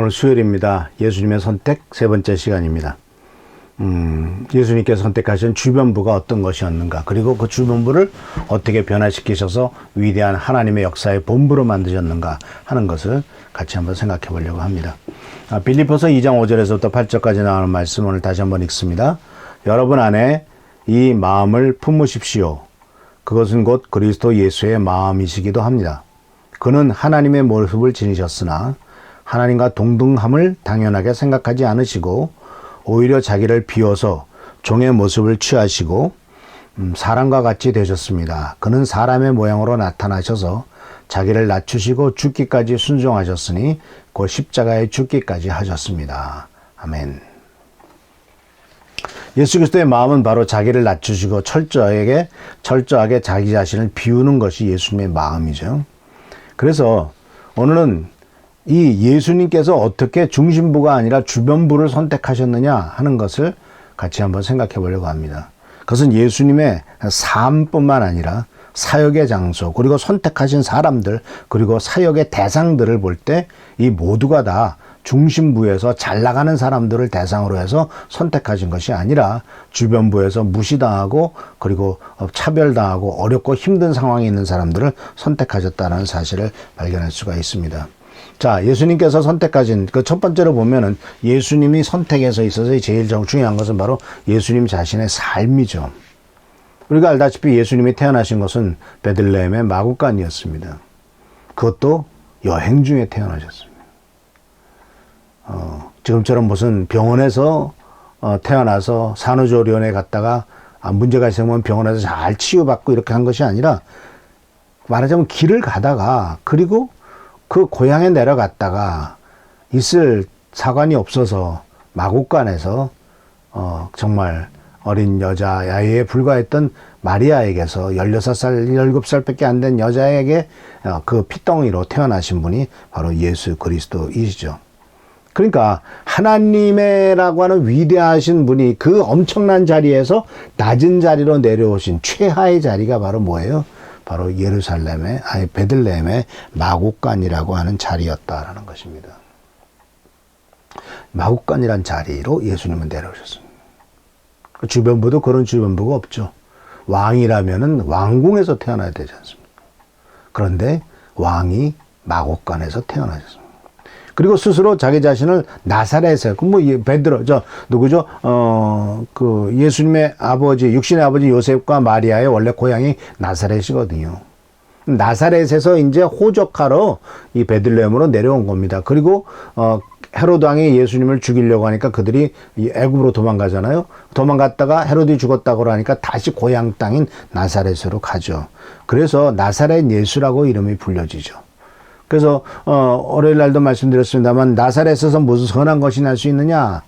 오늘 수요일입니다. 예수님의 선택 세 번째 시간입니다. 예수님께서 선택하신 주변부가 어떤 것이었는가, 그리고 그 주변부를 어떻게 변화시키셔서 위대한 하나님의 역사의 본부로 만드셨는가 하는 것을 같이 한번 생각해 보려고 합니다. 빌립보서 2장 5절에서부터 8절까지 나오는 말씀 오늘 다시 한번 읽습니다. 여러분 안에 이 마음을 품으십시오. 그것은 곧 그리스도 예수의 마음이시기도 합니다. 그는 하나님의 모습을 지니셨으나 하나님과 동등함을 당연하게 생각하지 않으시고 오히려 자기를 비워서 종의 모습을 취하시고 사람과 같이 되셨습니다. 그는 사람의 모양으로 나타나셔서 자기를 낮추시고 죽기까지 순종하셨으니 곧 십자가에 죽기까지 하셨습니다. 아멘. 예수 그리스도의 마음은 바로 자기를 낮추시고 철저하게 자기 자신을 비우는 것이 예수님의 마음이죠. 그래서 오늘은 이 예수님께서 어떻게 중심부가 아니라 주변부를 선택하셨느냐 하는 것을 같이 한번 생각해 보려고 합니다. 그것은 예수님의 삶뿐만 아니라 사역의 장소, 그리고 선택하신 사람들, 그리고 사역의 대상들을 볼 때 이 모두가 다 중심부에서 잘 나가는 사람들을 대상으로 해서 선택하신 것이 아니라 주변부에서 무시당하고 그리고 차별당하고 어렵고 힘든 상황에 있는 사람들을 선택하셨다는 사실을 발견할 수가 있습니다. 자, 예수님께서 선택하신 그 첫 번째로 보면은 예수님이 선택에서 있어서 제일 중요한 것은 바로 예수님 자신의 삶이죠. 우리가 알다시피 예수님이 태어나신 것은 베들레헴의 마구간이었습니다. 그것도 여행 중에 태어나셨습니다. 지금처럼 무슨 병원에서 태어나서 산후조리원에 갔다가 문제가 있으면 병원에서 잘 치유받고 이렇게 한 것이 아니라 말하자면 길을 가다가 그리고 그 고향에 내려갔다가 있을 사관이 없어서 마구간에서 정말 어린 여자 야유에 불과했던 마리아에게서 16살, 17살밖에 안 된 여자에게 그 핏덩이로 태어나신 분이 바로 예수 그리스도이시죠. 그러니까 하나님이라고 하는 위대하신 분이 그 엄청난 자리에서 낮은 자리로 내려오신 최하의 자리가 바로 뭐예요? 바로 베들레헴의 마구간이라고 하는 자리였다라는 것입니다. 마구간이란 자리로 예수님은 내려오셨습니다. 주변부도 그런 주변부가 없죠. 왕이라면은 왕궁에서 태어나야 되지 않습니까? 그런데 왕이 마구간에서 태어나셨습니다. 그리고 스스로 자기 자신을 나사렛에, 예수님의 아버지, 육신의 아버지 요셉과 마리아의 원래 고향이 나사렛이거든요. 나사렛에서 이제 호적하러 이 베들레헴으로 내려온 겁니다. 그리고, 헤로드 왕이 예수님을 죽이려고 하니까 그들이 애굽으로 도망가잖아요. 도망갔다가 헤로드이 죽었다고 하니까 다시 고향 땅인 나사렛으로 가죠. 그래서 나사렛 예수라고 이름이 불려지죠. 그래서 월요일 날도 말씀드렸습니다만 나사렛에서 무슨 선한 것이 날 수 있느냐?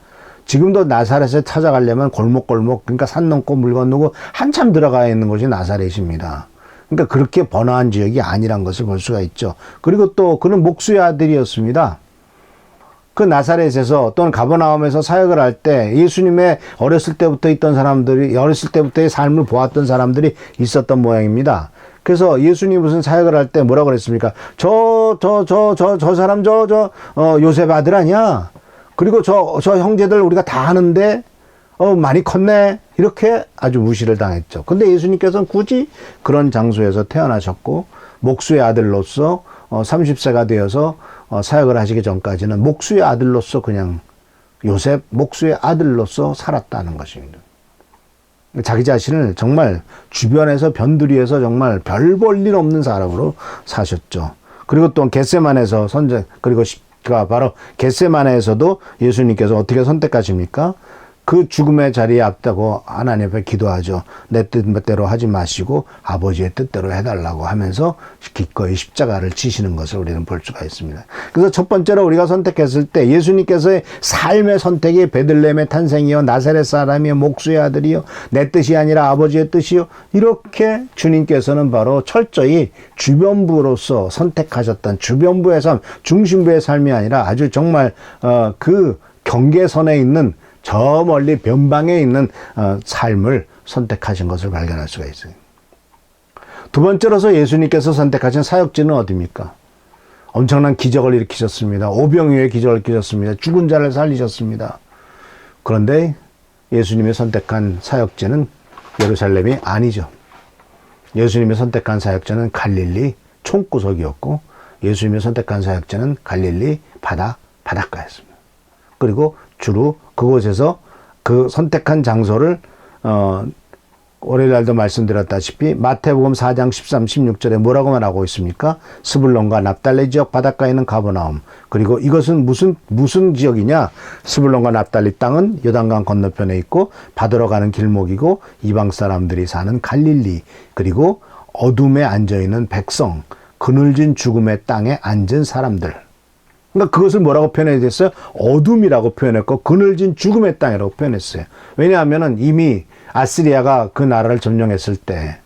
지금도 나사렛에 찾아가려면 골목골목, 그러니까 산 넘고 물 건너고 한참 들어가 있는 곳이 나사렛입니다. 그러니까 그렇게 번화한 지역이 아니란 것을 볼 수가 있죠. 그리고 또 그는 목수의 아들이었습니다. 그 나사렛에서 또는 가버나움에서 사역을 할 때 예수님의 어렸을 때부터 있던 사람들이, 어렸을 때부터의 삶을 보았던 사람들이 있었던 모양입니다. 그래서 예수님이 무슨 사역을 할 때 뭐라고 그랬습니까? 저 사람 요셉 아들 아니야? 그리고 저 형제들 우리가 다 아는데, 많이 컸네? 이렇게 아주 무시를 당했죠. 근데 예수님께서는 굳이 그런 장소에서 태어나셨고, 목수의 아들로서 30세가 되어서 사역을 하시기 전까지는 목수의 아들로서 그냥 요셉 목수의 아들로서 살았다는 것입니다. 자기 자신을 정말 주변에서 변두리에서 정말 별 볼 일 없는 사람으로 사셨죠. 그리고 또 겟세마네에서 그리고 바로 겟세마네에서도 예수님께서 어떻게 선택하십니까? 그 죽음의 자리에 앞다고 하나님 앞에 기도하죠. 내 뜻대로 하지 마시고 아버지의 뜻대로 해달라고 하면서 기꺼이 십자가를 지시는 것을 우리는 볼 수가 있습니다. 그래서 첫 번째로 우리가 선택했을 때 예수님께서의 삶의 선택이 베들레헴의 탄생이요, 나사렛 사람이요, 목수의 아들이요, 내 뜻이 아니라 아버지의 뜻이요, 이렇게 주님께서는 바로 철저히 주변부로서 선택하셨던 주변부의 삶, 중심부의 삶이 아니라 아주 정말 그 경계선에 있는 저 멀리 변방에 있는 삶을 선택하신 것을 발견할 수가 있어요. 두 번째로서 예수님께서 선택하신 사역지는 어디입니까? 엄청난 기적을 일으키셨습니다. 오병이어의 기적을 일으키셨습니다. 죽은 자를 살리셨습니다. 그런데 예수님이 선택한 사역지는 예루살렘이 아니죠. 예수님이 선택한 사역지는 갈릴리 총구석이었고 예수님이 선택한 사역지는 갈릴리 바닷가였습니다. 그리고 주로 그곳에서 그 선택한 장소를 월요일날도 말씀드렸다시피 마태복음 4장 13, 16절에 뭐라고 말하고 있습니까? 스불론과 납달리 지역 바닷가에 있는 가버나움. 그리고 이것은 무슨 지역이냐? 스불론과 납달리 땅은 요단강 건너편에 있고 받으러 가는 길목이고 이방 사람들이 사는 갈릴리. 그리고 어둠에 앉아있는 백성, 그늘진 죽음의 땅에 앉은 사람들. 그러니까 그것을 뭐라고 표현했어요? 어둠이라고 표현했고 그늘진 죽음의 땅이라고 표현했어요. 왜냐하면 이미 아스리아가 그 나라를 점령했을 때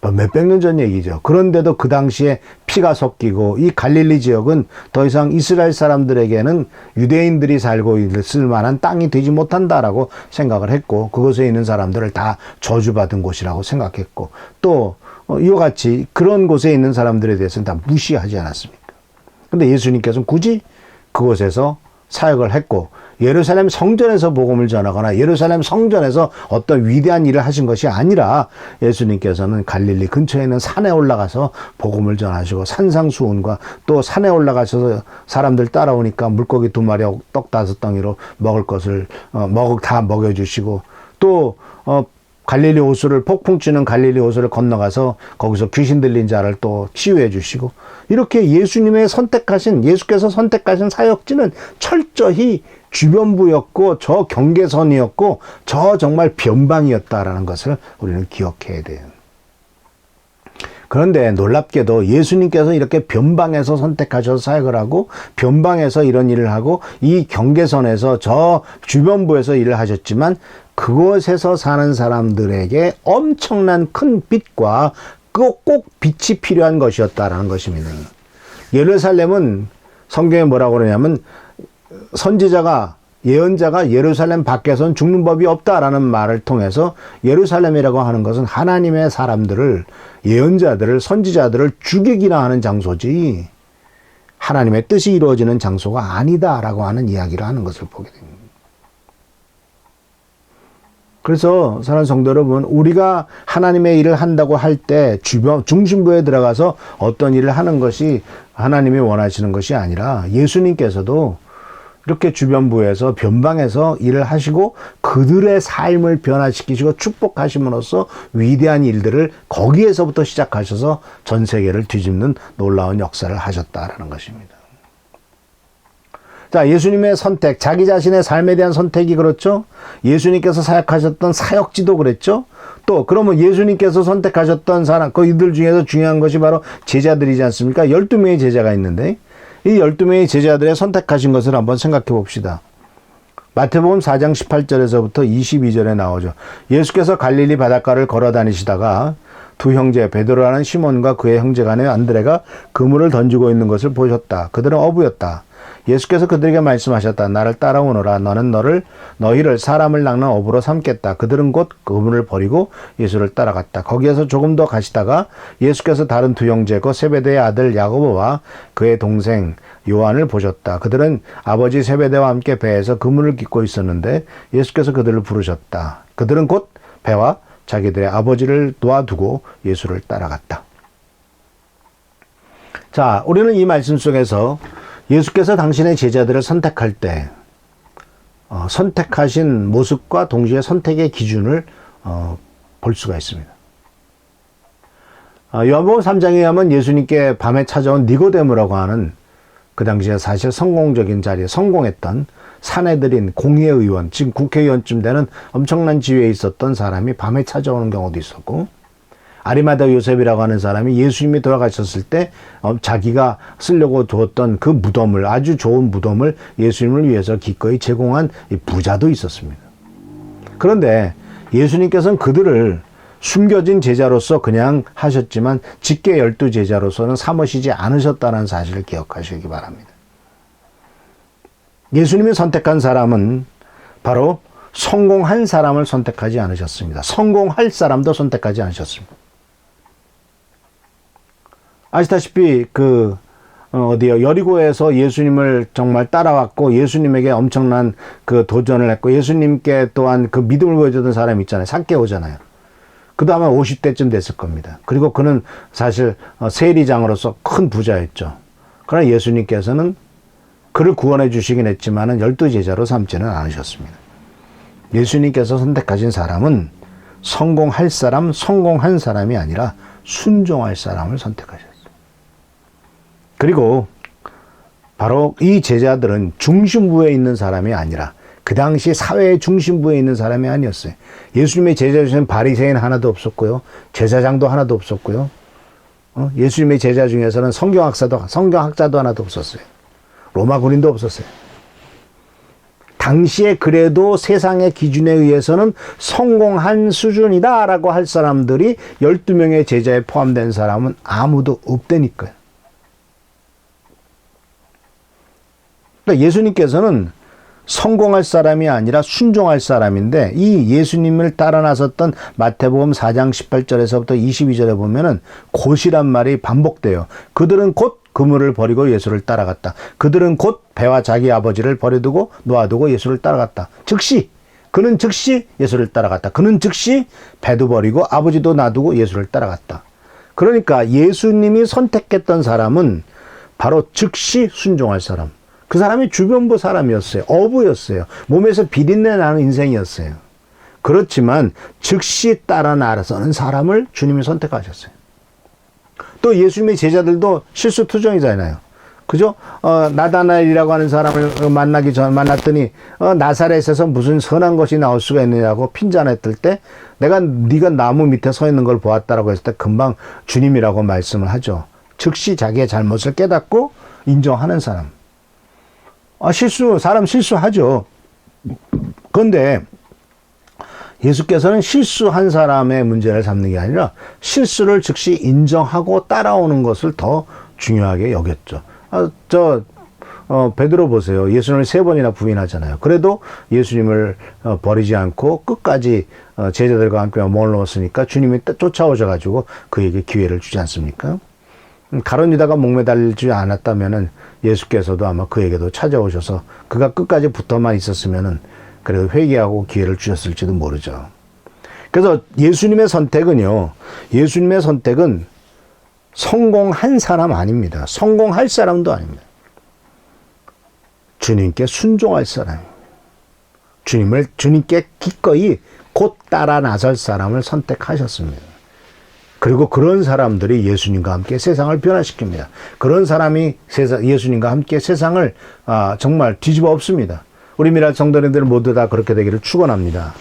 몇백 년 전 얘기죠. 그런데도 그 당시에 피가 섞이고 이 갈릴리 지역은 더 이상 이스라엘 사람들에게는 유대인들이 살고 있을 만한 땅이 되지 못한다라고 생각을 했고 그곳에 있는 사람들을 다 저주받은 곳이라고 생각했고 또 이와 같이 그런 곳에 있는 사람들에 대해서는 다 무시하지 않았습니까? 근데 예수님께서는 굳이 그곳에서 사역을 했고 예루살렘 성전에서 복음을 전하거나 예루살렘 성전에서 어떤 위대한 일을 하신 것이 아니라 예수님께서는 갈릴리 근처에 있는 산에 올라가서 복음을 전하시고 산상수훈과 또 산에 올라가셔서 사람들 따라오니까 물고기 2마리 떡 5덩이로 먹을 것을 다 먹여주시고 또 갈릴리 호수를 폭풍 치는 갈릴리 호수를 건너가서 거기서 귀신 들린 자를 또 치유해 주시고 이렇게 예수께서 선택하신 사역지는 철저히 주변부였고 저 경계선이었고 저 정말 변방이었다라는 것을 우리는 기억해야 돼요. 그런데 놀랍게도 예수님께서 이렇게 변방에서 선택하셔서 사역을 하고 변방에서 이런 일을 하고 이 경계선에서 저 주변부에서 일을 하셨지만 그곳에서 사는 사람들에게 엄청난 큰 빛과 꼭 빛이 필요한 것이었다라는 것입니다. 예루살렘은 성경에 뭐라고 그러냐면 선지자가 예언자가 예루살렘 밖에선 죽는 법이 없다라는 말을 통해서 예루살렘이라고 하는 것은 하나님의 사람들을 예언자들을 선지자들을 죽이기나 하는 장소지 하나님의 뜻이 이루어지는 장소가 아니다라고 하는 이야기를 하는 것을 보게 됩니다. 그래서 사랑하는 성도 여러분, 우리가 하나님의 일을 한다고 할 때 중심부에 들어가서 어떤 일을 하는 것이 하나님이 원하시는 것이 아니라 예수님께서도 이렇게 주변부에서 변방에서 일을 하시고 그들의 삶을 변화시키시고 축복하심으로써 위대한 일들을 거기에서부터 시작하셔서 전 세계를 뒤집는 놀라운 역사를 하셨다라는 것입니다. 자, 예수님의 선택, 자기 자신의 삶에 대한 선택이 그렇죠. 예수님께서 사역하셨던 사역지도 그랬죠. 또 그러면 예수님께서 선택하셨던 사람, 이들 중에서 중요한 것이 바로 제자들이지 않습니까? 12명의 제자가 있는데 이 12명의 제자들의 선택하신 것을 한번 생각해 봅시다. 마태복음 4장 18절에서부터 22절에 나오죠. 예수께서 갈릴리 바닷가를 걸어 다니시다가 두 형제 베드로라는 시몬과 그의 형제간에 안드레가 그물을 던지고 있는 것을 보셨다. 그들은 어부였다. 예수께서 그들에게 말씀하셨다. 나를 따라오너라. 너는 너희를 사람을 낚는 어부로 삼겠다. 그들은 곧 그물을 버리고 예수를 따라갔다. 거기에서 조금 더 가시다가 예수께서 다른 두 형제 곧 세베대의 아들 야고보와 그의 동생 요한을 보셨다. 그들은 아버지 세베대와 함께 배에서 그물을 깃고 있었는데 예수께서 그들을 부르셨다. 그들은 곧 배와 자기들의 아버지를 놓아두고 예수를 따라갔다. 자, 우리는 이 말씀 속에서 예수께서 당신의 제자들을 선택할 때 선택하신 모습과 동시에 선택의 기준을 볼 수가 있습니다. 요한복음 3장에 하면 예수님께 밤에 찾아온 니고데모라고 하는 그 당시에 사실 성공적인 자리에 성공했던 사내들인 공회의원, 지금 국회의원쯤 되는 엄청난 지위에 있었던 사람이 밤에 찾아오는 경우도 있었고 아리마다 요셉이라고 하는 사람이 예수님이 돌아가셨을 때 자기가 쓰려고 두었던 그 무덤을 아주 좋은 무덤을 예수님을 위해서 기꺼이 제공한 부자도 있었습니다. 그런데 예수님께서는 그들을 숨겨진 제자로서 그냥 하셨지만 직계 12제자로서는 삼으시지 않으셨다는 사실을 기억하시기 바랍니다. 예수님이 선택한 사람은 바로 성공한 사람을 선택하지 않으셨습니다. 성공할 사람도 선택하지 않으셨습니다. 아시다시피 어디요? 여리고에서 예수님을 정말 따라왔고 예수님에게 엄청난 그 도전을 했고 예수님께 또한 그 믿음을 보여주던 사람이 있잖아요. 삭개오잖아요. 그도 아마 50대쯤 됐을 겁니다. 그리고 그는 사실 세리장으로서 큰 부자였죠. 그러나 예수님께서는 그를 구원해 주시긴 했지만은 12제자로 삼지는 않으셨습니다. 예수님께서 선택하신 사람은 성공할 사람, 성공한 사람이 아니라 순종할 사람을 선택하셨어요. 그리고 바로 이 제자들은 중심부에 있는 사람이 아니라 그 당시 사회의 중심부에 있는 사람이 아니었어요. 예수님의 제자 중에는 바리새인 하나도 없었고요. 제사장도 하나도 없었고요. 예수님의 제자 중에서는 성경학자도 하나도 없었어요. 로마 군인도 없었어요. 당시에 그래도 세상의 기준에 의해서는 성공한 수준이다라고 할 사람들이 12명의 제자에 포함된 사람은 아무도 없다니까요. 그러니까 예수님께서는 성공할 사람이 아니라 순종할 사람인데 이 예수님을 따라 나섰던 마태복음 4장 18절에서부터 22절에 보면은 곧이란 말이 반복돼요. 그들은 곧 그물을 버리고 예수를 따라갔다. 그들은 곧 배와 자기 아버지를 버려두고 놓아두고 예수를 따라갔다. 그는 즉시 예수를 따라갔다. 그는 즉시 배도 버리고 아버지도 놔두고 예수를 따라갔다. 그러니까 예수님이 선택했던 사람은 바로 즉시 순종할 사람. 그 사람이 주변부 사람이었어요. 어부였어요. 몸에서 비린내 나는 인생이었어요. 그렇지만 즉시 따라 나서는 사람을 주님이 선택하셨어요. 또 예수님의 제자들도 실수투정이잖아요. 그죠? 나다나엘이라고 하는 사람을 만났더니 나사렛에서 무슨 선한 것이 나올 수가 있느냐고 핀잔했을 때 네가 나무 밑에 서 있는 걸 보았다라고 했을 때 금방 주님이라고 말씀을 하죠. 즉시 자기의 잘못을 깨닫고 인정하는 사람. 사람 실수하죠. 그런데 예수께서는 실수한 사람의 문제를 삼는 게 아니라 실수를 즉시 인정하고 따라오는 것을 더 중요하게 여겼죠. 베드로 보세요. 예수님을 3번이나 부인하잖아요. 그래도 예수님을 버리지 않고 끝까지 제자들과 함께 머물렀으니까 주님이 쫓아오셔가지고 그에게 기회를 주지 않습니까? 가룟 유다가 목매달리지 않았다면은 예수께서도 아마 그에게도 찾아오셔서 그가 끝까지 붙어만 있었으면은 그래도 회개하고 기회를 주셨을지도 모르죠. 그래서 예수님의 선택은 성공한 사람 아닙니다. 성공할 사람도 아닙니다. 주님께 순종할 사람. 주님께 기꺼이 곧 따라 나설 사람을 선택하셨습니다. 그리고 그런 사람들이 예수님과 함께 세상을 변화시킵니다. 그런 사람이 예수님과 함께 세상을 정말 뒤집어 엎습니다. 우리 미랄 성도님들은 모두 다 그렇게 되기를 축원합니다.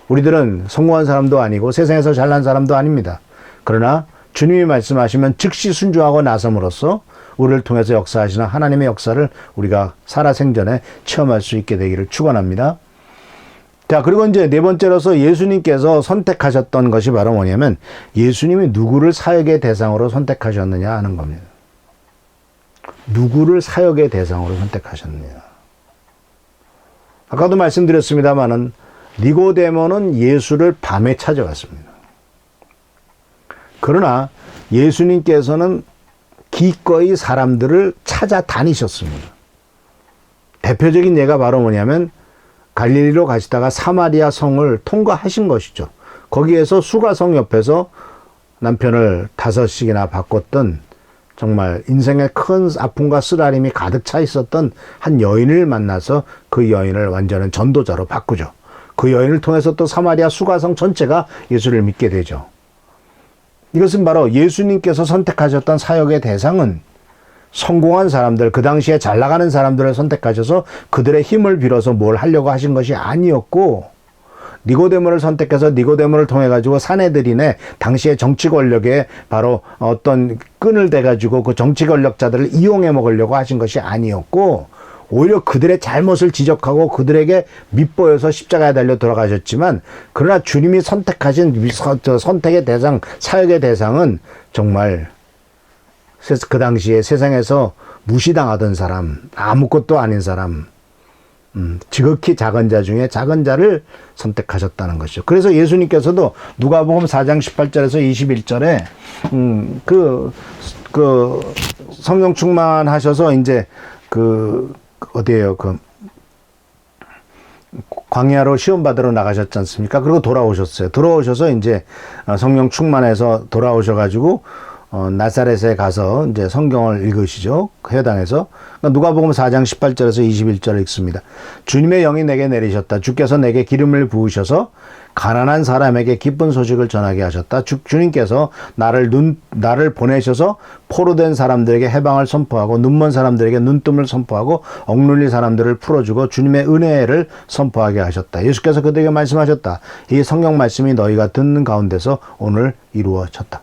우리들은 성공한 사람도 아니고 세상에서 잘난 사람도 아닙니다. 그러나 주님이 말씀하시면 즉시 순종하고 나섬으로써 우리를 통해서 역사하시는 하나님의 역사를 우리가 살아생전에 체험할 수 있게 되기를 축원합니다. 자, 그리고 이제 네 번째로서 예수님께서 선택하셨던 것이 바로 뭐냐면 예수님이 누구를 사역의 대상으로 선택하셨느냐 하는 겁니다. 누구를 사역의 대상으로 선택하셨느냐. 아까도 말씀드렸습니다마는 니고데모는 예수를 밤에 찾아갔습니다. 그러나 예수님께서는 기꺼이 사람들을 찾아다니셨습니다. 대표적인 예가 바로 뭐냐면 갈릴리로 가시다가 사마리아 성을 통과하신 것이죠. 거기에서 수가성 옆에서 남편을 5씩이나 바꿨던 정말 인생에 큰 아픔과 쓰라림이 가득 차 있었던 한 여인을 만나서 그 여인을 완전한 전도자로 바꾸죠. 그 여인을 통해서 또 사마리아 수가성 전체가 예수를 믿게 되죠. 이것은 바로 예수님께서 선택하셨던 사역의 대상은 성공한 사람들, 그 당시에 잘 나가는 사람들을 선택하셔서 그들의 힘을 빌어서 뭘 하려고 하신 것이 아니었고, 니고데모를 선택해서 니고데모를 통해 가지고 사내들인의 당시의 정치 권력에 바로 어떤 끈을 대 가지고 그 정치 권력자들을 이용해 먹으려고 하신 것이 아니었고, 오히려 그들의 잘못을 지적하고 그들에게 밑보여서 십자가에 달려 돌아가셨지만, 그러나 주님이 선택하신 선택의 대상, 사역의 대상은 정말 그 당시에 세상에서 무시당하던 사람, 아무것도 아닌 사람, 지극히 작은 자 중에 작은 자를 선택하셨다는 것이죠. 그래서 예수님께서도 누가복음 4장 18절에서 21절에 그 성령 충만하셔서 이제 그 어디에요? 그 광야로 시험 받으러 나가셨지 않습니까? 그리고 돌아오셨어요. 돌아오셔서 이제 성령 충만해서 돌아오셔가지고 나사렛에 가서 이제 성경을 읽으시죠. 회당에서. 그러니까 누가복음 4장 18절에서 21절을 읽습니다. 주님의 영이 내게 내리셨다. 주께서 내게 기름을 부으셔서 가난한 사람에게 기쁜 소식을 전하게 하셨다. 주님께서 나를 보내셔서 포로된 사람들에게 해방을 선포하고 눈먼 사람들에게 눈뜸을 선포하고 억눌린 사람들을 풀어주고 주님의 은혜를 선포하게 하셨다. 예수께서 그들에게 말씀하셨다. 이 성경 말씀이 너희가 듣는 가운데서 오늘 이루어졌다.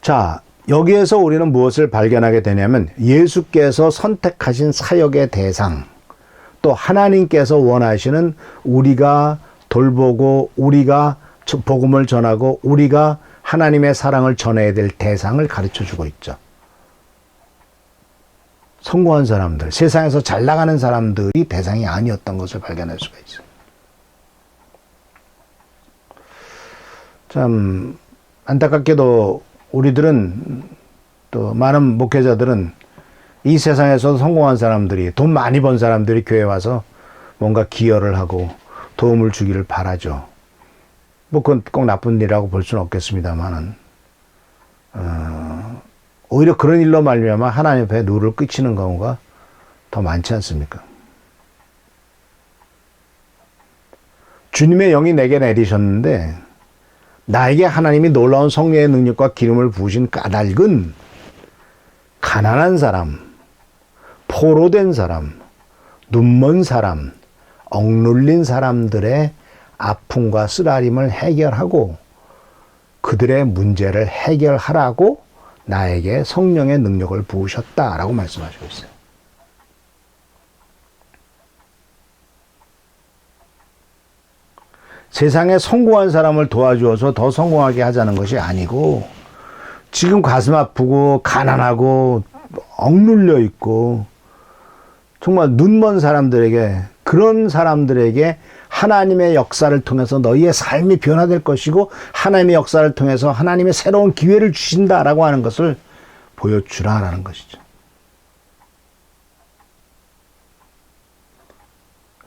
자, 여기에서 우리는 무엇을 발견하게 되냐면 예수께서 선택하신 사역의 대상, 또 하나님께서 원하시는 우리가 돌보고 우리가 복음을 전하고 우리가 하나님의 사랑을 전해야 될 대상을 가르쳐주고 있죠. 성공한 사람들, 세상에서 잘 나가는 사람들이 대상이 아니었던 것을 발견할 수가 있어요. 참 안타깝게도 우리들은 또 많은 목회자들은 이 세상에서 성공한 사람들이 돈 많이 번 사람들이 교회에 와서 뭔가 기여를 하고 도움을 주기를 바라죠. 뭐 그건 꼭 나쁜 일이라고 볼 수는 없겠습니다만은 오히려 그런 일로 말미암아 하나님 앞에 누를 끼치는 경우가 더 많지 않습니까? 주님의 영이 내게 내리셨는데 나에게 하나님이 놀라운 성령의 능력과 기름을 부으신 까닭은 가난한 사람, 포로된 사람, 눈먼 사람, 억눌린 사람들의 아픔과 쓰라림을 해결하고 그들의 문제를 해결하라고 나에게 성령의 능력을 부으셨다라고 말씀하시고 있어요. 세상에 성공한 사람을 도와주어서 더 성공하게 하자는 것이 아니고 지금 가슴 아프고 가난하고 억눌려 있고 정말 눈먼 사람들에게 그런 사람들에게 하나님의 역사를 통해서 너희의 삶이 변화될 것이고 하나님의 역사를 통해서 하나님의 새로운 기회를 주신다라고 하는 것을 보여주라라는 것이죠.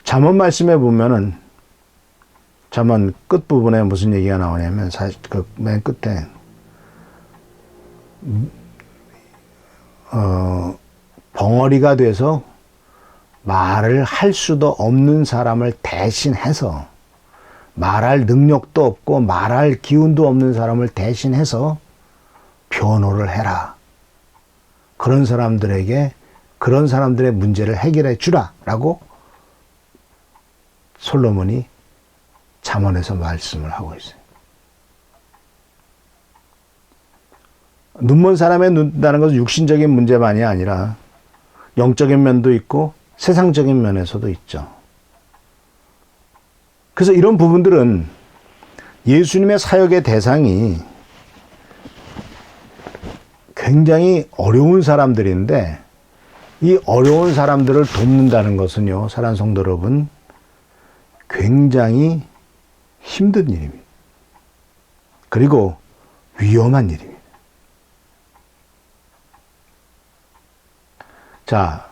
잠언 말씀에 보면은 잠언 끝부분에 무슨 얘기가 나오냐면 사실 그 맨 끝에 벙어리가 돼서 말을 할 수도 없는 사람을 대신해서 말할 능력도 없고 말할 기운도 없는 사람을 대신해서 변호를 해라. 그런 사람들에게 그런 사람들의 문제를 해결해 주라라고 솔로몬이 잠언에서 말씀을 하고 있어요. 눈먼 사람의 눈다는 것은 육신적인 문제만이 아니라 영적인 면도 있고 세상적인 면에서도 있죠. 그래서 이런 부분들은 예수님의 사역의 대상이 굉장히 어려운 사람들인데 이 어려운 사람들을 돕는다는 것은요, 사랑하는 성도 여러분, 굉장히 힘든 일입니다. 그리고 위험한 일입니다. 자,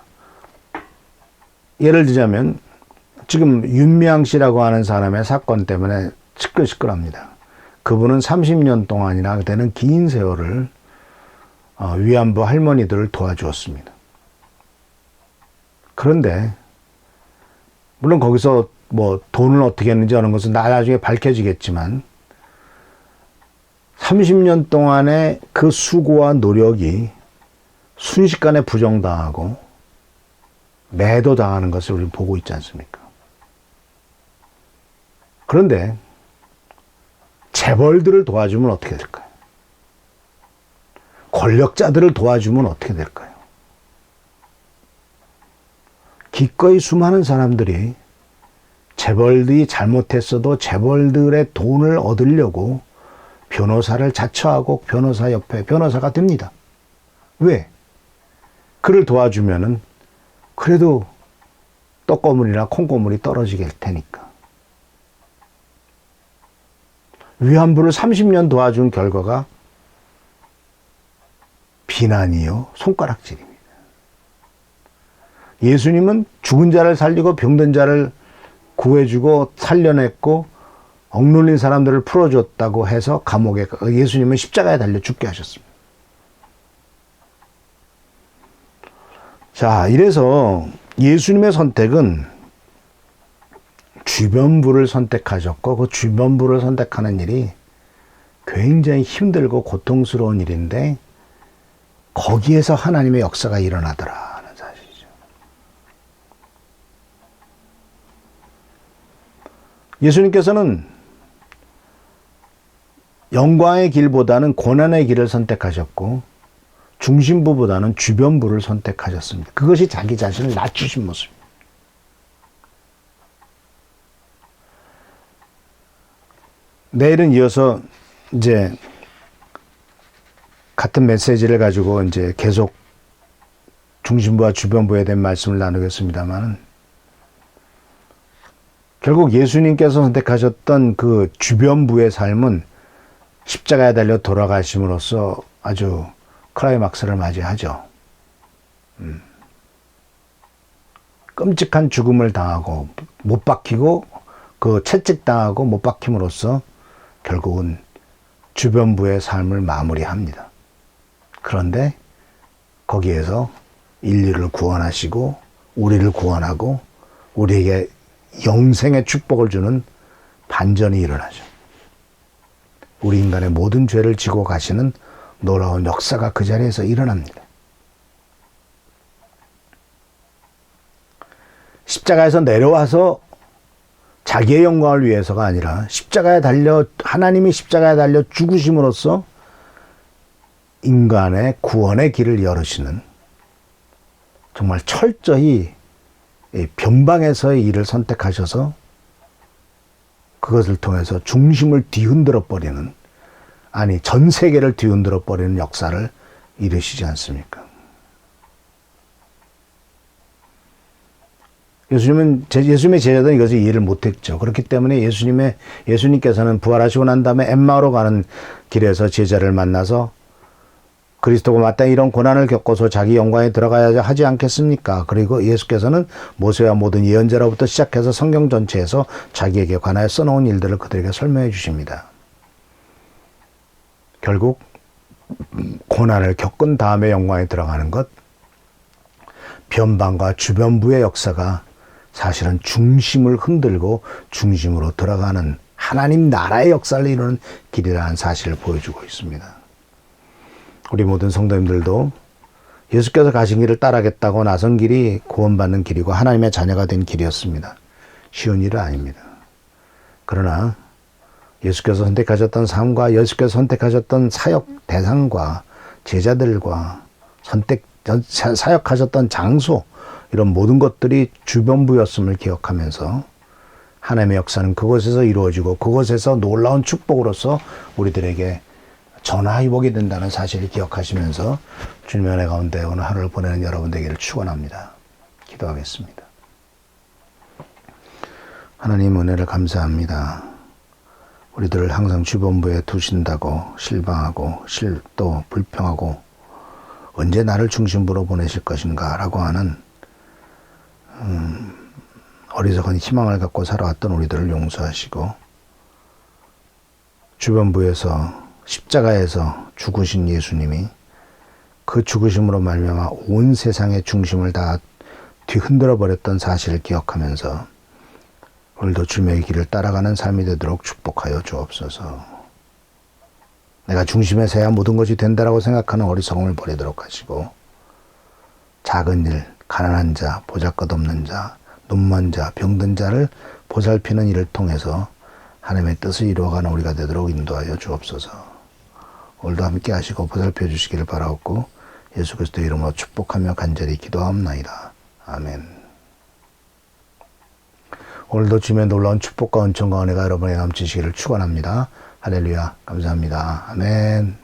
예를 들자면 지금 윤미향 씨라고 하는 사람의 사건 때문에 시끌시끌합니다. 그분은 30년 동안이나 되는 긴 세월을 위안부 할머니들을 도와주었습니다. 그런데 물론 거기서 뭐 돈을 어떻게 했는지 하는 것은 나중에 밝혀지겠지만 30년 동안의 그 수고와 노력이 순식간에 부정당하고 매도당하는 것을 우리는 보고 있지 않습니까? 그런데 재벌들을 도와주면 어떻게 될까요? 권력자들을 도와주면 어떻게 될까요? 기꺼이 수많은 사람들이 재벌들이 잘못했어도 재벌들의 돈을 얻으려고 변호사를 자처하고 변호사 옆에 변호사가 됩니다. 왜? 그를 도와주면은 그래도 떡고물이나 콩고물이 떨어지게 할 테니까. 위안부를 30년 도와준 결과가 비난이요, 손가락질입니다. 예수님은 죽은 자를 살리고 병든 자를 구해주고 살려냈고 억눌린 사람들을 풀어줬다고 해서 감옥에 예수님은 십자가에 달려 죽게 하셨습니다. 자, 이래서 예수님의 선택은 주변부를 선택하셨고 그 주변부를 선택하는 일이 굉장히 힘들고 고통스러운 일인데 거기에서 하나님의 역사가 일어나더라는 사실이죠. 예수님께서는 영광의 길보다는 고난의 길을 선택하셨고 중심부보다는 주변부를 선택하셨습니다. 그것이 자기 자신을 낮추신 모습입니다. 내일은 이어서 이제 같은 메시지를 가지고 이제 계속 중심부와 주변부에 대한 말씀을 나누겠습니다만 결국 예수님께서 선택하셨던 그 주변부의 삶은 십자가에 달려 돌아가심으로써 아주 클라이막스를 맞이하죠. 끔찍한 죽음을 당하고 못 박히고 그 채찍당하고 못 박힘으로써 결국은 주변부의 삶을 마무리합니다. 그런데 거기에서 인류를 구원하시고 우리를 구원하고 우리에게 영생의 축복을 주는 반전이 일어나죠. 우리 인간의 모든 죄를 지고 가시는 놀라운 역사가 그 자리에서 일어납니다. 십자가에서 내려와서 자기의 영광을 위해서가 아니라 하나님이 십자가에 달려 죽으심으로써 인간의 구원의 길을 열으시는 정말 철저히 변방에서의 일을 선택하셔서 그것을 통해서 중심을 뒤흔들어 버리는, 아니 전 세계를 뒤흔들어 버리는 역사를 이루시지 않습니까? 예수님의 제자들은 이것을 이해를 못했죠. 그렇기 때문에 예수님께서는 부활하시고 난 다음에 엠마오로 가는 길에서 제자를 만나서 그리스도가 마땅히 이런 고난을 겪어서 자기 영광에 들어가야 하지 않겠습니까? 그리고 예수께서는 모세와 모든 예언자로부터 시작해서 성경 전체에서 자기에게 관하여 써놓은 일들을 그들에게 설명해 주십니다. 결국 고난을 겪은 다음에 영광에 들어가는 것, 변방과 주변부의 역사가 사실은 중심을 흔들고 중심으로 들어가는 하나님 나라의 역사를 이루는 길이라는 사실을 보여주고 있습니다. 우리 모든 성도님들도 예수께서 가신 길을 따라가겠다고 나선 길이 구원받는 길이고 하나님의 자녀가 된 길이었습니다. 쉬운 일은 아닙니다. 그러나 예수께서 선택하셨던 삶과 예수께서 선택하셨던 사역 대상과 제자들과 사역하셨던 장소, 이런 모든 것들이 주변부였음을 기억하면서 하나님의 역사는 그곳에서 이루어지고 그곳에서 놀라운 축복으로서 우리들에게 전화위복이 된다는 사실을 기억하시면서 주님의 은혜 가운데 오늘 하루를 보내는 여러분 되기를 축원합니다. 기도하겠습니다. 하나님 은혜를 감사합니다. 우리들을 항상 주변부에 두신다고 실망하고 또 불평하고 언제 나를 중심부로 보내실 것인가 라고 하는 어리석은 희망을 갖고 살아왔던 우리들을 용서하시고 주변부에서 십자가에서 죽으신 예수님이 그 죽으심으로 말미암아 온 세상의 중심을 다 뒤흔들어 버렸던 사실을 기억하면서 오늘도 주님의 길을 따라가는 삶이 되도록 축복하여 주옵소서. 내가 중심에 서야 모든 것이 된다라고 생각하는 어리석음을 버리도록 하시고 작은 일, 가난한 자, 보잘것없는 자, 눈먼 자, 병든 자를 보살피는 일을 통해서 하나님의 뜻을 이루어가는 우리가 되도록 인도하여 주옵소서. 오늘도 함께 하시고 보살펴 주시기를 바라옵고 예수 그리스도의 이름으로 축복하며 간절히 기도하옵나이다. 아멘. 오늘도 주님의 놀라운 축복과 은총과 은혜가 여러분에게 넘치시기를 축원합니다. 할렐루야. 감사합니다. 아멘.